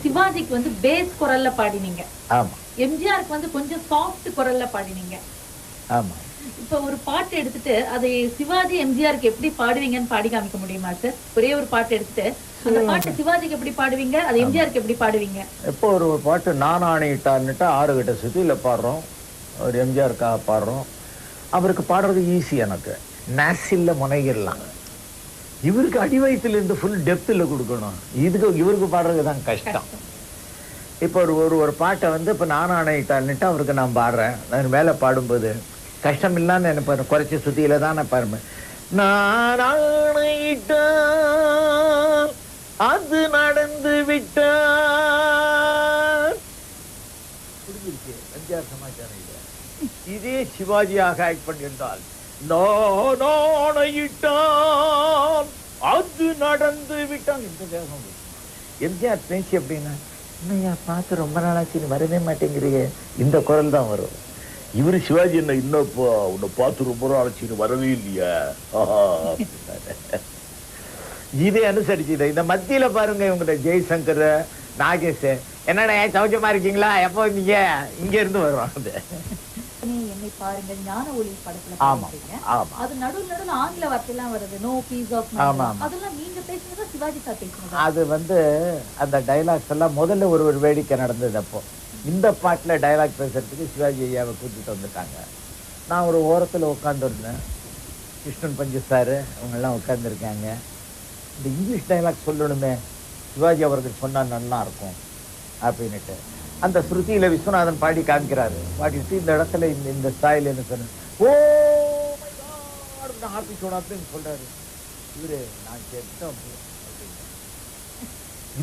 சிவாஜிக்கு வந்து பேஸ் குரல்ல பாடினீங்க. ஆமா. எம்ஜிஆருக்கு வந்து கொஞ்சம் சாஃப்ட் குரல்ல பாடினீங்க. ஆமா. இப்ப ஒரு பாட்டு எடுத்துட்டு அதை சிவாஜி எம்ஜிஆருக்கு எப்படி பாடுவீங்கன்னு பாடி காமிக்க முடியுமா சார்? ஒரே ஒரு பாட்டு எடுத்துட்டு அந்த பாட்டு சிவாஜிக்கு எப்படி பாடுவீங்க, அது எம்ஜிஆருக்கு எப்படி பாடுவீங்க? இப்போ ஒரு பாட்டு நான் ஆணையிட்டான்னுட்டு 6 கட்ட சுத்தியில பாடுறோம், ஒரு எம்ஜிஆருக்காக பாடுறோம். அவருக்கு பாடுறது ஈஸி, எனக்கு நேசில்ல முனைகிடலாம். இவருக்கு அடி வயிற்றுலேருந்து ஃபுல் டெப்த்தில் கொடுக்கணும், இவருக்கு பாடுறது தான் கஷ்டம். இப்போ ஒரு பாட்டை வந்து இப்போ நான் ஆணையிட்டான்னுட்டு அவருக்கு நான் பாடுறேன். நான் மேலே பாடும்போது கஷ்டம் இல்லான்னு நினைப்பாரு, குறைச்சி சுத்தியில தான் நான் பாருவேன். நான் ஆணையிட்டான் அது நடந்து விட்டான். எம்ஜிஆர் சமாச்சாரம் இல்லை. இதே சிவாஜியாக ஆக்ட் பண்ணியிருந்தால் நான் ஆணையிட்டான் அது நடந்து விட்டான், இந்த வேகம். எம்ஜிஆர் பேச்சு அப்படின்னா இன்னையா பார்த்து ரொம்ப நாளாச்சு நீ வரவே மாட்டேங்கிறீங்க, இந்த குரல் தான் வரும். இவரு சிவாஜி என்ன இன்னப்போ உன்னை பார்த்து ரொம்ப நாளாச்சு வரவே இல்லையா, இதே அனுசரிச்சு. இந்த மத்தியில பாருங்க இவங்க ஜெய்சங்கர், நாகேஷ், என்னடா சௌஜமா இருக்கீங்களா, எப்போ நீங்க இங்க இருந்து வருவாங்க. என்னை பாருங்கள் ஞான ஒளி படத்துல அது நடுவுல ஆங்கில வார்த்தை எல்லாம் வருது, நோ பீஸ் ஆஃப் மைண்ட், அதெல்லாம் நீங்க பேசுனதா சிவாஜி சார் பேசுனதா? அது வந்து அந்த டைலாக்ஸ் எல்லாம் முதல்ல ஒரு வேடிக்கை நடந்தது. அப்போ இந்த பாட்டுல டைலாக் பேசுறதுக்கு சிவாஜி ஐயாவை கூட்டிட்டு வந்துட்டாங்க. நான் ஒரு ஓரத்துல உட்காந்துருந்தேன், கிருஷ்ணன் பஞ்சு சாரு அவங்கெல்லாம் உட்காந்துருக்காங்க. இந்த இங்கிலீஷ் டைலாக் சொல்லணுமே, சிவாஜி அவர்கள் சொன்னா நல்லா இருக்கும் அப்படின்னுட்டு அந்த ஸ்ருதியில விஸ்வநாதன் பாடி காமிக்கிறாரு. பாடிட்டு இந்த இடத்துல இந்த ஸ்டைல் என்ன சொன்ன, ஓ அப்படின்னு சொல்றாரு. இவரு நான் கேட்டேன்,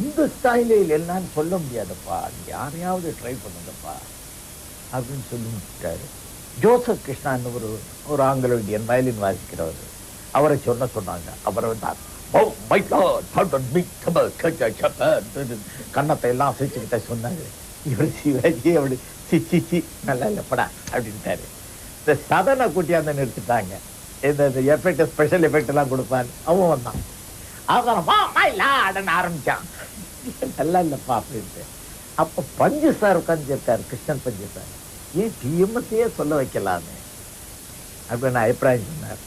இந்த ஸ்டைலில் என்னன்னு சொல்ல முடியாதப்பா, யாரையாவது ட்ரை பண்ணுங்கப்பா அப்படின்னு சொல்லி முடிச்சிட்டாரு. ஜோசப் கிருஷ்ணான்னு ஒரு ஆங்கில இந்தியன் வயலின் வாசிக்கிறவர், அவரை சொன்னாங்க. அவரை வந்து கண்ணத்தை எல்லாம் அசைச்சுக்கிட்ட சொன்னாரு. இவர் சிவாஜி அப்படி சி நல்லா இல்லப்படா அப்படின்ட்டாரு. இந்த சதனை கூட்டியாந்து நிறுத்திட்டாங்க. இந்த எஃபெக்ட் ஸ்பெஷல் எஃபெக்ட் எல்லாம் கொடுப்பான், அவன் வந்தான். அவன் ஆரம்பிச்சான், நல்லா இல்லப்பா அப்படின்ட்டு. அப்ப பஞ்சு சார் உட்காந்து இருக்காரு, கிருஷ்ணன் பஞ்சு சார், ஏன் டிஎம்எஸ்ஸையே சொல்ல வைக்கலான்னு அப்படின்னு அபிப்பிராயம் சொன்னார்.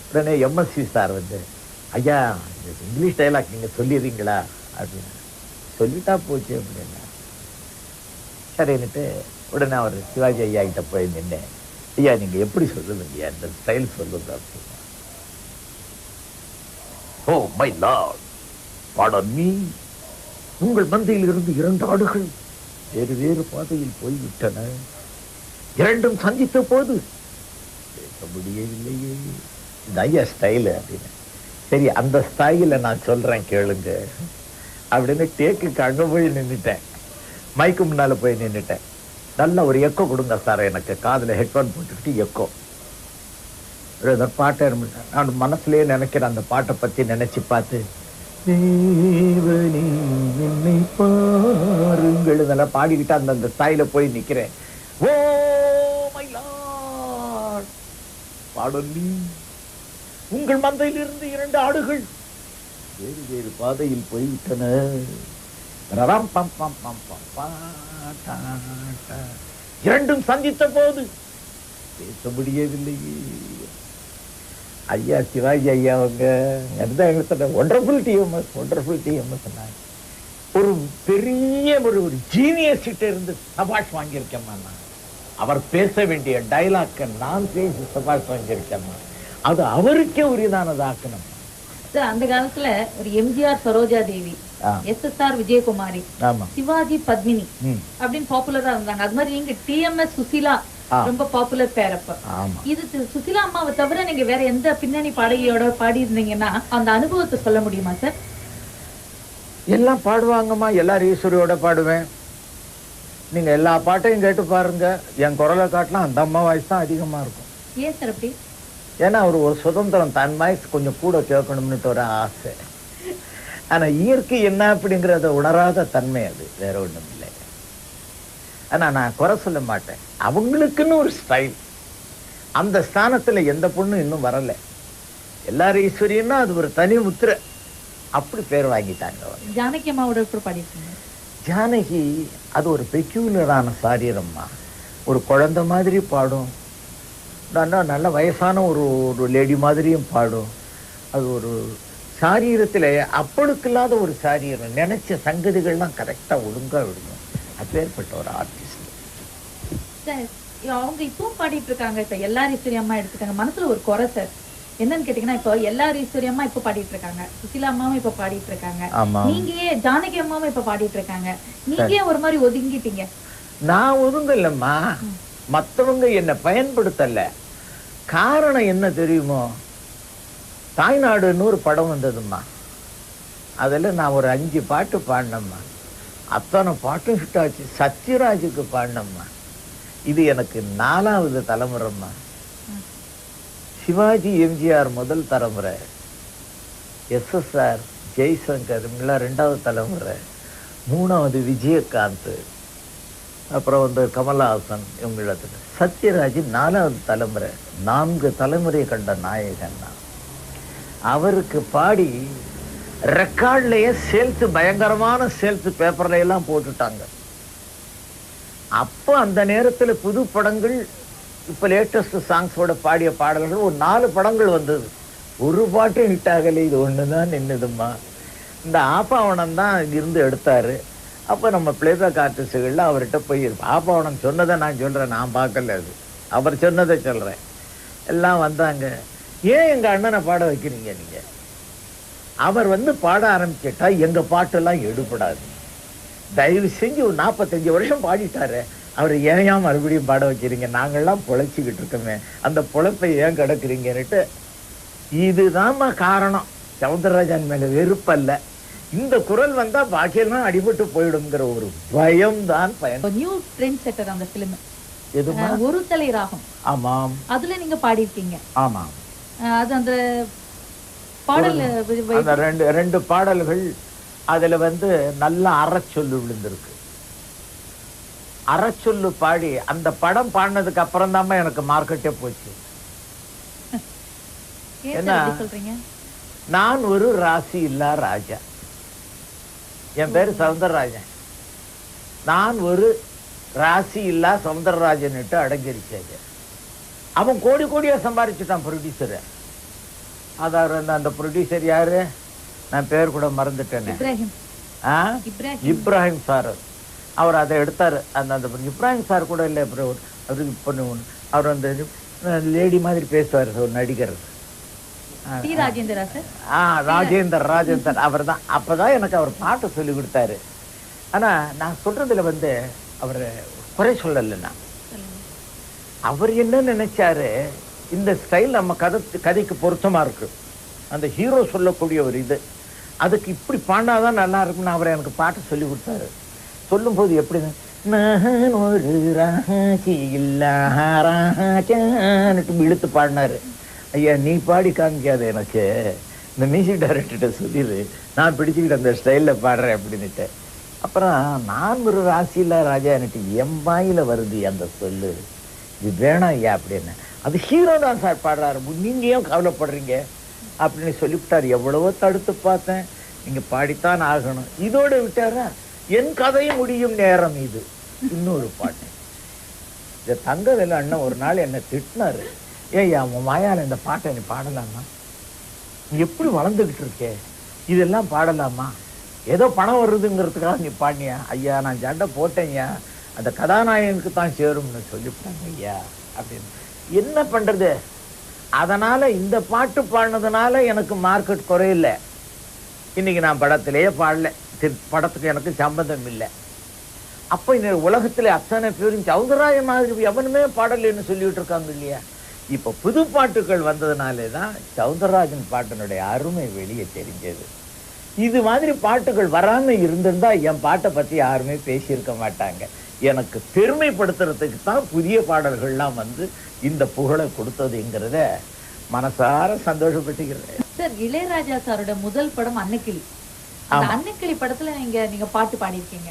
உடனே எம்எஸ்சி சார் வந்து, ஐயா இங்கிலீஷ் டைலாக் நீங்க சொல்லிடுறீங்களா அப்படின்னு. சொல்லிட்டா போச்சு அப்படின்னா சரின்னுட்டு உடனே அவர் சிவாஜி ஐயா கிட்ட போய் நின்னேன். ஐயா நீங்க எப்படி சொல்லுவீங்க, இந்த ஸ்டைல் சொல்லுங்க அப்படின்னா. ஓ மை லார்ட், பாடம் நீ உங்கள் மந்தையில் இருந்து 2 ஆடுகள் வேறு பாதையில் போய்விட்டன, இரண்டும் சந்தித்த போது பேச முடியவில்லையே. இந்த ஐயா ஸ்டைலு அப்படின்னு. சரி அந்த ஸ்டைல நான் சொல்றேன் கேளுங்க அப்படின்னு டேக்குக்கு அங்க போய் நின்றுட்டேன், மைக்கு முன்னால போய் நின்றுட்டேன். நல்ல ஒரு எக்கோ கொடுங்க சார், எனக்கு காதுல ஹெட்ஃபோன் போட்டுக்கிட்டு எக்கோ பாட்டை நான் மனசுலயே நினைக்கிறேன். அந்த பாட்டை பத்தி நினைச்சு பார்த்து என்னை பாருங்கள் இதெல்லாம் பாடிக்கிட்டு அந்த ஸ்டைல போய் நிக்கிறேன். ஓ மை லார்ட், பாடம் நீ உங்கள் மந்தையிலிருந்து 2 ஆடுகள் வேறு பாதையில் போய்விட்டன, இரண்டும் சந்தித்த போது பேச முடியவில்லையே. ஐயா சிவாஜி ஐயா அவங்க ஒண்டர்ஃபுல் டிஎம்எஸ் சொன்னாங்க. ஒரு பெரிய ஒரு ஜீனியஸ் கிட்ட இருந்து சபாஷ் வாங்கியிருக்கேம்மா நான். அவர் பேச வேண்டிய டைலாக்க நான் பேசி சபாஷ் வாங்கியிருக்கேம்மா, அது அவருக்கே உரியதானதாக்கணும். அந்த காலத்துல ஒரு எம்ஜிஆர் சரோஜா தேவி, எஸ்எஸ்ஆர் விஜயகுமாரி, சிவாஜி பத்மினி அப்படின்னு பாப்புலரா இருந்தாங்க. அது மாதிரி நீங்க டிஎம்எஸ் சுசிலா ரொம்ப பாப்புலர் பேர். அப்ப இது சுசிலா அம்மாவை தவிர நீங்க வேற எந்த பின்னணி பாடகியோட பாடி இருந்தீங்கன்னா அந்த அனுபவத்தை சொல்ல முடியுமா சார்? எல்லாம் பாடுவாங்கம்மா, எல்லாரும் ஈஸ்வரியோட பாடுவேன். நீங்க எல்லா பாட்டையும் கேட்டு பாருங்க, என் குரலை காட்டலாம் அந்த அம்மா வாய்ஸ் தான் அதிகமா இருக்கும். ஏன் சார் அப்படி? ஏன்னா ஒரு சுதந்திரம், தன் வாய்ஸ் கொஞ்சம் கூட கேட்கணும்னுட்டு ஒரு ஆசை. ஆனா இயற்கை என்ன அப்படிங்கறத உணராத தன்மை அது, வேற ஒண்ணும் இல்லை. ஆனா நான் குறை சொல்ல மாட்டேன், அவங்களுக்குன்னு ஒரு ஸ்டைல். அந்த ஸ்தானத்துல எந்த பொண்ணும் இன்னும் வரல. எல்லாரும் ஈஸ்வரியன்னா அது ஒரு தனி முத்திரை, அப்படி பேர் வாங்கிட்டாங்க. ஜானகி அம்மாவோட பாடிருக்கீங்க? ஜானகி அது ஒரு பெக்யூலரான சாரீரம்மா. ஒரு குழந்தை மாதிரி பாடும், நல்ல வயசான ஒரு லேடி மாதிரியும் பாடும். அது ஒரு சாரீரத்தில் அப்பளுக்கு இல்லாத ஒரு சாரீரம். நினைச்ச சங்கதிகள்லாம் கரெக்டாக ஒழுங்காக விடணும். அப்பேற்பட்ட ஒரு ஆர்டிஸ்ட். அவங்க இப்பவும் பாடிட்டு இருக்காங்க. இப்ப எல்லாரும் ஈஸ்வரி அம்மா எடுத்துக்காங்க. மனசுல ஒரு குறை சார், என்னன்னு கேட்டீங்கன்னா, இப்போ எல்லாரும் ஈஸ்வரி அம்மா இப்ப பாடிட்டு இருக்காங்க, சுசிலா அம்மாவும் இப்ப பாடிட்டு இருக்காங்க, நீங்க ஜானகி அம்மாவும் இப்ப பாடிட்டு இருக்காங்க. நீங்க ஒரு மாதிரி ஒதுங்கிட்டீங்க. நான் ஒதுங்கலம்மா, மத்தவங்க என்ன பயன்படுத்தல. காரணம் என்ன தெரியுமோ, தாய்நாடுன்னு ஒரு படம் வந்ததும்மா. அதில் நான் ஒரு 5 பாட்டு பாடினம்மா. அத்தனை பாட்டும் ஹிட் ஆச்சு. சத்யராஜுக்கு பாடினம்மா. இது எனக்கு 4வது தலைமுறைம்மா. சிவாஜி எம்ஜிஆர் முதல் தலைமுறை, எஸ்எஸ்ஆர் ஜெய்சங்கர் இவங்களாம் 2வது தலைமுறை, 3வது விஜயகாந்த், அப்புறம் வந்து கமலஹாசன் இவங்கள. சத்யராஜ் 4வது தலைமுறை. 4 தலைமுறை கண்ட நாயகன் தான். அவருக்கு பாடி ரெக்கார்ட்லயே சேல்ஸ், பயங்கரமான சேல்ஸ், பேப்பர்ல எல்லாம் போட்டுட்டாங்க. அப்போ அந்த நேரத்துல புது படங்கள், இப்ப லேட்டஸ்ட் சாங்ஸோட பாடிய பாடல்கள் ஒரு 4 படங்கள் வந்தது. ஒரு பாட்டும் ஹிட் ஆகலை. இது ஒண்ணுதான் நின்னுதும்மா. இந்த ஆப்பாவனம் தான் இருந்து எடுத்தாரு. அப்ப நம்ம பிளேபேக் ஆர்டிஸ்டுகள்ல அவர்கிட்ட போய், ஆப்பாவனம் சொன்னதை நான் சொல்றேன், நான் பார்க்கல, அது அவர் சொன்னதை சொல்றேன். எல்லாம் வந்தாங்க. ஏன் எங்க அண்ணனை பாட வைக்கிறீங்க நீங்க? அவர் வந்து பாட ஆரம்பிச்சிட்டா எங்க பாட்டெல்லாம் எடுபடாது. தயவு செஞ்சு ஒரு 45 வருஷம் பாடிட்டாரு, அவர் ஏன் மறுபடியும் பாட வைக்கிறீங்க? நாங்கள்லாம் பொழைச்சிக்கிட்டு இருக்கோமே, அந்த பொழைப்பை ஏன் கிடக்குறீங்கன்னுட்டு. இதுதான் காரணம். சௌந்தரராஜன் மேல வெறுப்பல்ல, இந்த குரல் வந்தா பாக்கியெல்லாம் அடிபட்டு போயிடுங்கிற ஒரு பயம் தான் பயன். நியூ ட்ரெண்ட் செட்டர் அந்த பிலிம். எதுமா? ஒரு தலை ராகம். ஆமாம், அதுல நீங்க பாடிருக்கீங்க. ஆமாம். அது அந்த பாடல், அந்த 2 பாடல்கள் அதுல வந்து நல்ல அறச்சொல்லு விழுந்திருக்கு. அறச்சொல்லு பாடி அந்த படம் பாடினதுக்கு அப்புறம் தான் எனக்கு மார்க்கெட்டே போச்சு. என்ன சொல்றீங்க? நான் ஒரு ராசி இல்லா ராஜா. என் பேரு சௌந்தரராஜன். நான் ஒரு ராசி இல்லா சௌந்தரராஜன் அடங்கிருச்சாங்க. அவன் கோடி கோடியா சம்பாதிச்சுட்டான் ப்ரொடியூசர். அதாவது அந்த ப்ரொடியூசர் யாரு, நான் பேர் கூட மறந்துட்டேன். இப்ராஹிம் சார். அவர் அதை எடுத்தாரு. அந்த இப்ராஹிம் சார் கூட இல்லை, அவருக்கு பொண்ணு ஒன்று. அவர் அந்த லேடி மாதிரி பேசுவார், ஒரு நடிகர். ராஜேந்தர் அவர் தான். அப்பதான் எனக்கு அவர் பாட்டு சொல்லி கொடுத்தாரு. ஆனா நான் சொல்றதுல வந்து அவர் குறை சொல்லலைன்னா, அவர் என்ன நினைச்சாரு, இந்த ஸ்டைல் நம்ம கதைக்கு பொருத்தமா இருக்கு, அந்த ஹீரோ சொல்லக்கூடிய ஒரு இது, அதுக்கு இப்படி பாண்டாதான் நல்லா இருக்கும்னு அவர் எனக்கு பாட்டு சொல்லி கொடுத்தாரு. சொல்லும் போது எப்படி, நான் ஒரு ராஜி இல்லா ராஜான்னு இழுத்து பாடினாரு. ஐயா நீ பாடி காமிக்காது, எனக்கு இந்த மியூசிக் டைரக்டர்கிட்ட சொல்லிடு, நான் பிடிச்சிக்கிட்டு அந்த ஸ்டைல்ல பாடுறேன் அப்படின்னுட்டு. அப்புறம் நான் ஒரு ராசியில ராஜான்னுட்டு எம்பாயில வருது அந்த சொல்லு, இது வேணாம் ஐயா அப்படின்னு. அது ஹீரோ தான் சார் பாடுறாரு, நீங்க ஏன் கவலைப்படுறீங்க அப்படின்னு சொல்லிவிட்டாரு. எவ்வளவோ தடுத்து பார்த்தேன், நீங்க பாடித்தான் ஆகணும். இதோட விட்டாரா, என் கதையும் முடியும் நேரம் இது. இன்னொரு பாட்டு, இந்த தங்கவேலு அண்ணன் ஒரு நாள் என்ன திட்டினாரு. ஏய்யா உன் மாயால இந்த பாட்டை நீ பாடலாமா? நீ எப்படி வளர்ந்துகிட்டு இருக்கே, இதெல்லாம் பாடலாமா? ஏதோ பணம் வருதுங்கிறதுக்காக நீ பாடினியா? ஐயா நான் சண்டை போட்டேன்யா, அந்த கதாநாயகனுக்கு தான் சேரும்னு சொல்லிவிட்டாங்க ஐயா அப்படின்னு. என்ன பண்றது, அதனால இந்த பாட்டு பாடினதுனால எனக்கு மார்க்கெட் குறையில்லை. இன்னைக்கு நான் படத்திலேயே பாடல, படத்துக்கு எனக்கு சம்பந்தம் இல்லை. அப்போ இந்த உலகத்துல அத்தனை பேரும் சௌந்தரராஜன் மாதிரி எவனுமே பாடலைன்னு சொல்லிட்டு இருக்காங்க இல்லையா? இப்ப புது பாட்டுகள் வந்ததுனாலே தான் சௌந்தரராஜன் பாட்டினுடைய அருமை வெளியே தெரிஞ்சது. இது மாதிரி பாட்டுகள் வராம இருந்திருந்தா என் பாட்டை பத்தி யாருமே பேசியிருக்க மாட்டாங்க. எனக்கு பெருமைப்படுத்துறதுக்கு தான் புதிய பாடல்கள்லாம் வந்து இந்த புகழை கொடுத்ததுங்கிறத மனசார சந்தோஷப்பட்டுக்கிறேன். சார், இளையராஜா சாரோட முதல் படம் அன்னக்கிளி. அன்னக்கிளி படத்துல நீங்க பாட்டு பாடிருக்கீங்க.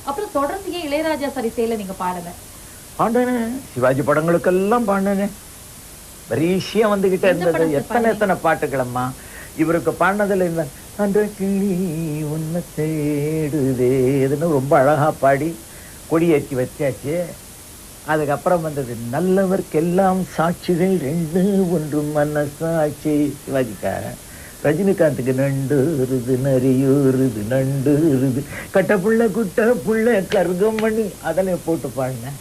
அப்புறம் தொடர்ந்து ஏன் இளையராஜா சார் இசையில நீங்க பாடல? பாண்டனே, சிவாஜி படங்களுக்கெல்லாம் பாண்டனே, வரிசையா வந்துகிட்டே இருந்தது. எத்தனை பாட்டுகளம்மா இவருக்கு பாடினதுல இந்த அந்த கிளி உன்னை தேடுதேன்னு ரொம்ப அழகா பாடி கொடியேற்றி வச்சாச்சு. அதுக்கப்புறம் வந்தது நல்லவர்க்கெல்லாம் சாட்சிகள் ரெண்டு ஒன்று மனசாட்சி சிவாஜிக்கார. ரஜினிகாந்துக்கு நண்டுருது நரியூருது நண்டுருது கட்ட புள்ள குட்ட புள்ள கருகமணி அதெல்லாம் போட்டு பாடினேன்.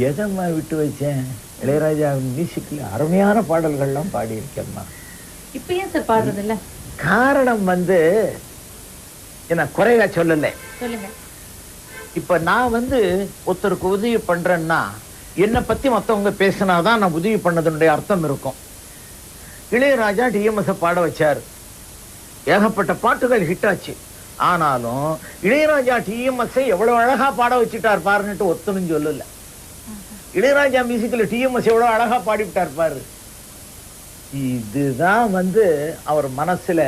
எதம்மா விட்டு வச்சேன்? இளையராஜாவின் மியூசிக்ல அருமையான பாடல்கள்லாம் பாடியிருக்கேம்மா. இப்ப ஏன் சார் பாடுறது இல்ல? காரணம் என்ன குறையா சொல்லல. சொல்லுங்க. இப்ப நான் ஒருத்தருக்கு உதவி பண்றேன்னா என்னை பத்தி மத்தவங்க பேசினாதான் நான் உதவி பண்ணதனுடைய அர்த்தம் இருக்கும். இளையராஜா டிஎம்எஸ் பாட வச்சாரு. ஏகப்பட்ட பாட்டுகள் ஹிட் ஆச்சு. ஆனாலும் இளையராஜா டிஎம்எஸ் எவ்வளவு அழகா பாட வச்சுட்டார் பாருன்னுட்டு ஒத்தனும் சொல்லல. இளையராஜா மியூசிக்ல டிஎம்எஸ் எவ்வளவு அழகா பாடிவிட்டார் பாரு. இதுதான் அவர் மனசுல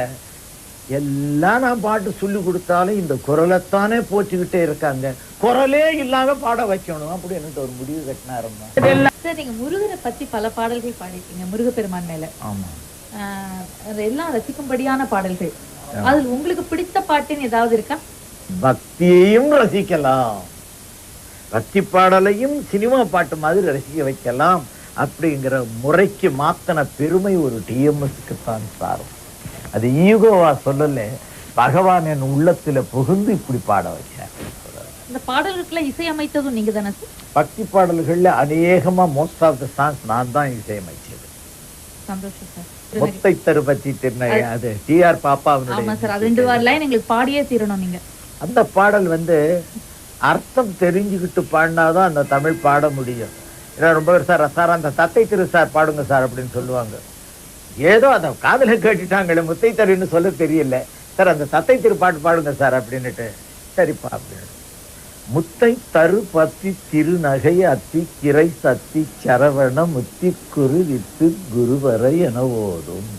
எல்லாம் நான் பாட்டு சொல்லி கொடுத்தாலும் இந்த குரலைத்தானே போச்சுக்கிட்டே இருக்காங்க, குரலே இல்லாம பாட வைக்கணும் அப்படின்னு ஒரு முடிவு கட்டினாருமா. சார், நீங்க முருகரை பத்தி பல பாடல்கள் பாடிருக்கீங்க முருகப்பெருமான் மேல. ஆமா. எல்லாம் ரசிக்கும்படியான பாடல்கள். அதில் உங்களுக்கு பிடித்த பாட்டுன்னு ஏதாவது இருக்கா? பக்தியையும் ரசிக்கலாம், பக்தி பாடலையும் சினிமா பாட்டு மாதிரி ரசிக்க வைக்கலாம் அப்படிங்கிற முறைக்கு மாத்தன பெருமை ஒரு டிஎம்எஸ்க்கு தான் சாரும். அது ஈகோவா சொல்லல, பகவான் என் உள்ளத்துல புகுந்து இப்படி பாட வச்சார். இந்த பாடல்களுக்குள்ள இசையமைத்ததும் நீங்க தானே? பக்தி பாடல்கள்ல அநேகமா மோஸ்ட் ஆஃப் த சாங்ஸ் நான் தான் இசையமைச்சது. சந்தோஷம் சார். முத்தை தருபத்தி திருநகை, அது டிஆர் பாப்பாவுடைய. ஆமா சார், அது 2 லைன் எங்களுக்கு பாடியே தீரணும் நீங்க. அந்த பாடல் அர்த்தம் தெரிஞ்சுக்கிட்டு பாடினாதான் அந்த தமிழ் பாட முடியும். ரொம்ப பேர் சார் அந்த தத்தை திரு சார் பாடுங்க சார் அப்படின்னு சொல்லுவாங்க. ஏதோ அந்த காதல கேட்டுட்டாங்களே முத்தை தருன்னு சொல்ல தெரியல சார், அந்த தத்தை திரு பாட்டு பாடுங்க சார் அப்படின்னுட்டு. சரிப்பா அப்படின்னு. முத்தை தரு பத்தி திருநகை அத்தி கிரை சத்தி சரவண முத்தி குரு வித்து குருவரை என ஓதும்.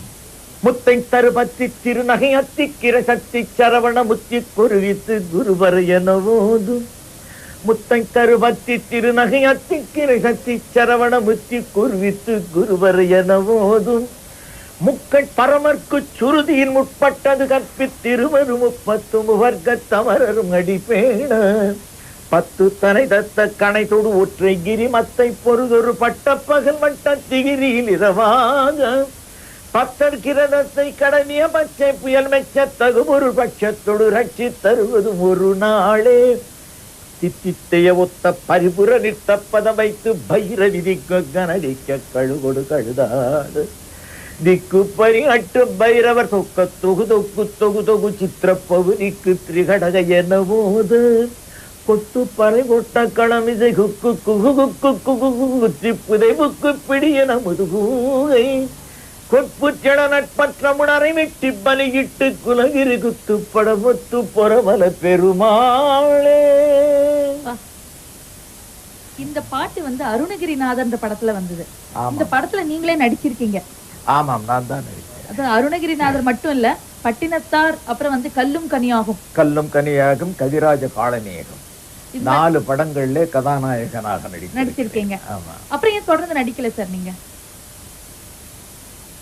முத்தை தரு பத்தி திருநகை அத்தி கிரை சத்தி சரவண முத்தி குரு வித்து குருவரை என ஓதும். முத்தை தரு பத்தி திருநகை அத்தி கிரை சத்தி சரவண முத்தி குருவித்து குருவரை என ஓதும். முக்கள் பரமர்க்கு சுருதியின் முற்பட்டது கற்பித்திருமரு 30 முவர்க்க தமரரும் அடிப்பேண 10 தனை தத்த கணை தொடு ஒற்றை கிரி மத்தை பொருதொரு பட்ட பகல் மட்ட திகிரியில் இரவாக 10 கிரணத்தை கடனிய பச்சை புயல் மெச்ச தகுமொரு பட்சத்தொடு ரட்சி தருவது ஒரு நாளே. தித்தித்தைய ஒத்த பரிபுர நிற்ற பதம் வைத்து பைர விதிக்க கனடிக்க கழுகொடு கழுதாடு திக்கு பரி அட்டு பைரவர் தொக்க தொகு தொகு தொகு தொகு சித்திர பகுதிக்கு திரிகடக என போது கொத்து பறை கொட்ட களமிசை குக்கு குகு குக்கு குகு குத்தி புதை புக்கு பிடியன முதுகூகை கொட்புச்சட நட்பற்ற முனரை வெட்டி பலியிட்டு குலகிரி குத்து படமுத்து பொறமல பெருமாளே. இந்த பாட்டு அருணகிரிநாதர் படத்துல வந்தது. இந்த படத்துல நீங்களே நடிச்சிருக்கீங்க. ஆமாம், நான் தான் நடிச்சேன். அது அருணகிரிநாதர் மட்டும் இல்ல, பட்டினத்தார், அப்புறம் கல்லும் கனியாகும், கல்லும் கனியாகும், கவிராஜ காலநேகம் 4 படங்கள்ல கதாநாயகனாக நடிச்சிருக்கீங்க. ஆமா. அப்புறம் ஏன் தொடர்ந்து நடிக்கல சார் நீங்க?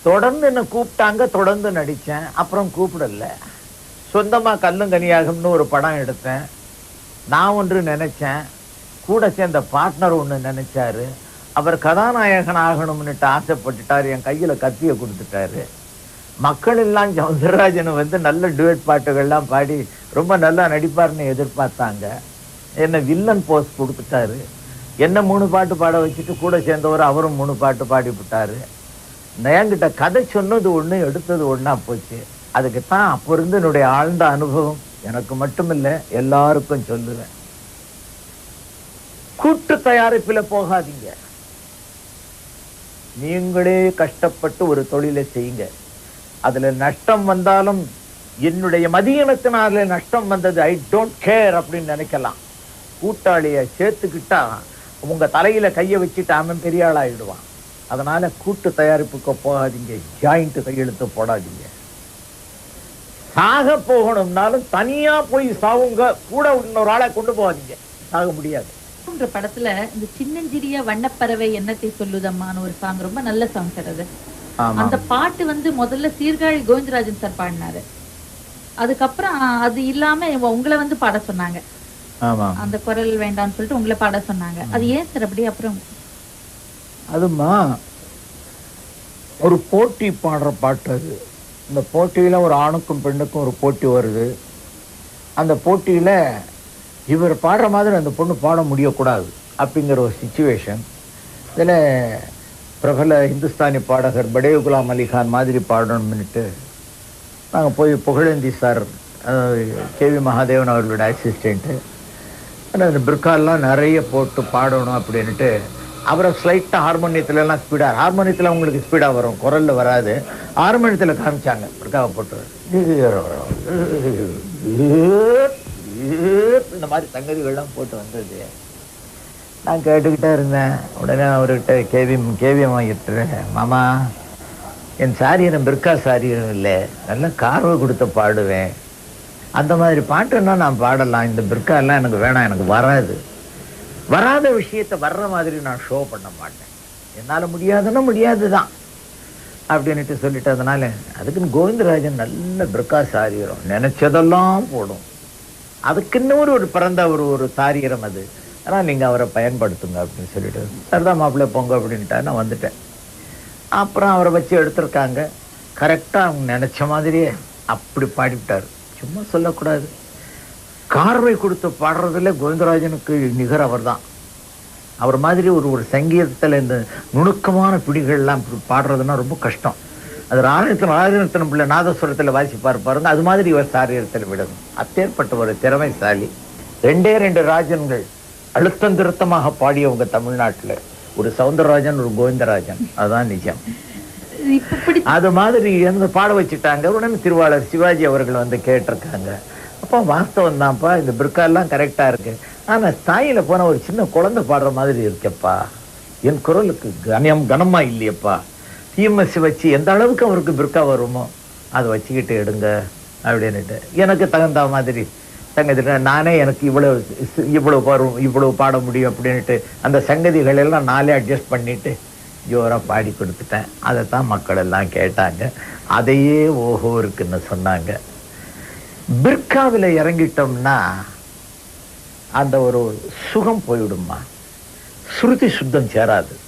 தொடர்ந்து என்ன கூப்பிட்டாங்க, தொடர்ந்து நடிச்சேன். அப்புறம் கூப்பிடல. சொந்தமா கல்லும் கனியாகும்னு ஒரு படம் எடுத்தேன். நான் ஒன்று நினைச்சேன், கூட சேர்ந்த பார்ட்னர் ஒண்ணு நினைச்சாரு. அவர் கதாநாயகன் ஆகணும்னுட்டு ஆசைப்பட்டுட்டாரு. என் கையில கத்திய கொடுத்துட்டாரு. மக்கள் எல்லாம் சௌந்தரராஜன் நல்ல டுவெட் பாட்டுகள்லாம் பாடி ரொம்ப நல்லா நடிப்பார்னு எதிர்பார்த்தாங்க. என்ன வில்லன் போஸ்ட் கொடுத்துட்டாரு. என்ன 3 பாட்டு பாட வச்சுட்டு கூட சேர்ந்தவர் அவரும் 3 பாட்டு பாடி விட்டாரு. என்கிட்ட கதை சொன்னது ஒண்ணு, எடுத்தது ஒண்ணா போச்சு. அதுக்குத்தான் அப்ப இருந்து என்னுடைய ஆழ்ந்த அனுபவம் எனக்கு மட்டுமில்ல எல்லாருக்கும் சொல்லுவேன். கூட்டு தயாரிப்புல போகாதீங்க. நீங்களே கஷ்டப்பட்டு ஒரு தொழிலை செய்யுங்க. அதுல நஷ்டம் வந்தாலும் என்னுடைய மதியனத்தினால நஷ்டம் வந்தது, ஐ டோன்ட் கேர் அப்படின்னு நினைக்கலாம். கூட்டாளிய சேர்த்துக்கிட்டா உங்க தலையில கைய வச்சுட்டு அவன் பெரிய ஆளாயிடுவான். அதனால கூட்டு தயாரிப்புக்கு போகாதீங்க, ஜாயிண்ட் கையெழுத்து போடாதீங்க. சாக போகணும்னாலும் தனியா போய் சாவுங்க, கூட இன்னொரு ஆளை கொண்டு போகாதீங்க, சாக முடியாது. படத்துல இந்த சின்னஞ்சிறிய வண்ணப்பறவை எண்ணத்தை சொல்லுதம்மான்னு ஒரு சாங், ரொம்ப நல்ல சாங் சார் அது. அந்த பாட்டு முதல்ல சீர்காழி கோவிந்தராஜன் சார் பாடினாரு. அதுக்கப்புறம் அது இல்லாம உங்களை வந்து பாட சொன்னாங்க. ஆமா, அந்த குரல் வேண்டாம்னு சொல்லிட்டு உங்களை பாட சொன்னாங்க. அது ஏன் சார் அப்படி? அப்புறம் அதுமா ஒரு போட்டி பாடுற பாட்டு அது. இந்த போட்டியில ஒரு ஆணுக்கும் பெண்ணுக்கும் ஒரு போட்டி வருது. அந்த போட்டியில இவர் பாடுற மாதிரி அந்த பொண்ணு பாட முடியக்கூடாது அப்படிங்கிற ஒரு சிச்சுவேஷன். இதில் பிரபல இந்துஸ்தானி பாடகர் படே குலாம் அலி கான் மாதிரி பாடணும்னுட்டு நாங்கள் போய் புகழேந்தி சார், கேவி மகாதேவன் அவர்களோட அசிஸ்டண்ட்டு, அந்த பிற்காலெலாம் நிறைய போட்டு பாடணும் அப்படின்ட்டு அவரை ஸ்லைட்டாக ஹார்மோனியத்துலலாம் ஸ்பீடாக, ஹார்மோனியத்தில் அவங்களுக்கு ஸ்பீடாக வரும், குரலில் வராது, ஹார்மோனியத்தில் காமிச்சாங்க. பிற்காவை போட்டு இந்த மாதிரி சங்கதிகள்லாம் போட்டு வந்தது. நான் கேட்டுக்கிட்டே இருந்தேன். உடனே அவர்கிட்ட கேவி வாங்கிட்டு, மாமா என் சாரீரம் பிற்கா சாரீரம் இல்லை, நல்லா கார்வை கொடுத்த பாடுவேன், அந்த மாதிரி பாட்டுன்னா நான் பாடலாம், இந்த பிற்காலாம் எனக்கு வேணாம், எனக்கு வராத விஷயத்தை வர்ற மாதிரி நான் ஷோ பண்ண மாட்டேன், என்னால் முடியாதுன்னா முடியாது தான் அப்படின்ட்டு சொல்லிட்டு, அதனால அதுக்குன்னு கோவிந்தராஜன் நல்ல பிற்கா சாரீரம் நினைச்சதெல்லாம் போடும், அதுக்குன்னு ஒரு பிறந்த ஒரு சாரீரம் அது, ஆனால் நீங்கள் அவரை பயன்படுத்துங்க அப்படின்னு சொல்லிட்டு, சரிதான் மாப்பிள்ளை போங்க அப்படின்ட்டா நான் வந்துட்டேன். அப்புறம் அவரை வச்சு எடுத்திருக்காங்க. கரெக்டாக அவங்க நினச்ச மாதிரியே அப்படி பாடிவிட்டார். சும்மா சொல்லக்கூடாது, கார்வை கொடுத்து பாடுறதுல கோவிந்தராஜனுக்கு நிகர் அவர் தான். அவர் மாதிரி ஒரு சங்கீதத்தில் இந்த நுணுக்கமான பிடிகள்லாம் பாடுறதுன்னா ரொம்ப கஷ்டம். அது ராஜரத்னம் பிள்ளை நாதஸ்வரத்தில் வாசிப்பார் பாருங்க, அது மாதிரி இவர் சாரீரத்தில் விடணும். அப்பேற்பட்ட ஒரு திறமைசாலி. 2 ராஜன்கள் அழுத்தம் திருத்தமாக பாடியவங்க தமிழ்நாட்டில், ஒரு சவுந்தரராஜன், ஒரு கோவிந்தராஜன், அதுதான் நிஜம். அது மாதிரி என்ன பாட வச்சுட்டாங்க. உடனே திருவாளர் சிவாஜி அவர்கள் வந்து கேட்டிருக்காங்க. அப்போ வாஸ்தவம் தான்ப்பா, இந்த பிற்காலெல்லாம் கரெக்டாக இருக்கு, ஆனால் ஸ்தாயில போன ஒரு சின்ன குழந்தை பாடுற மாதிரி இருக்கேப்பா, என் குரலுக்கு கனமா இல்லையப்பா, டிஎம்எஸ் வச்சு எந்த அளவுக்கு அவருக்கு பிற்கா வருமோ அதை வச்சுக்கிட்டு எடுங்க அப்படின்னுட்டு எனக்கு தகுந்த மாதிரி சங்கத்தில் நானே எனக்கு இவ்வளவு பாட முடியும் அப்படின்ட்டு அந்த சங்கதிகள் எல்லாம் நானே அட்ஜஸ்ட் பண்ணிட்டு ஜோராக பாடி கொடுத்துட்டேன். அதைத்தான் மக்கள் எல்லாம் கேட்டாங்க, அதையே ஓஹோ இருக்குன்னு சொன்னாங்க. பிற்காவில் இறங்கிட்டோம்னா அந்த ஒரு சுகம் போயிடுமா, சுருதி சுத்தம் சேராது.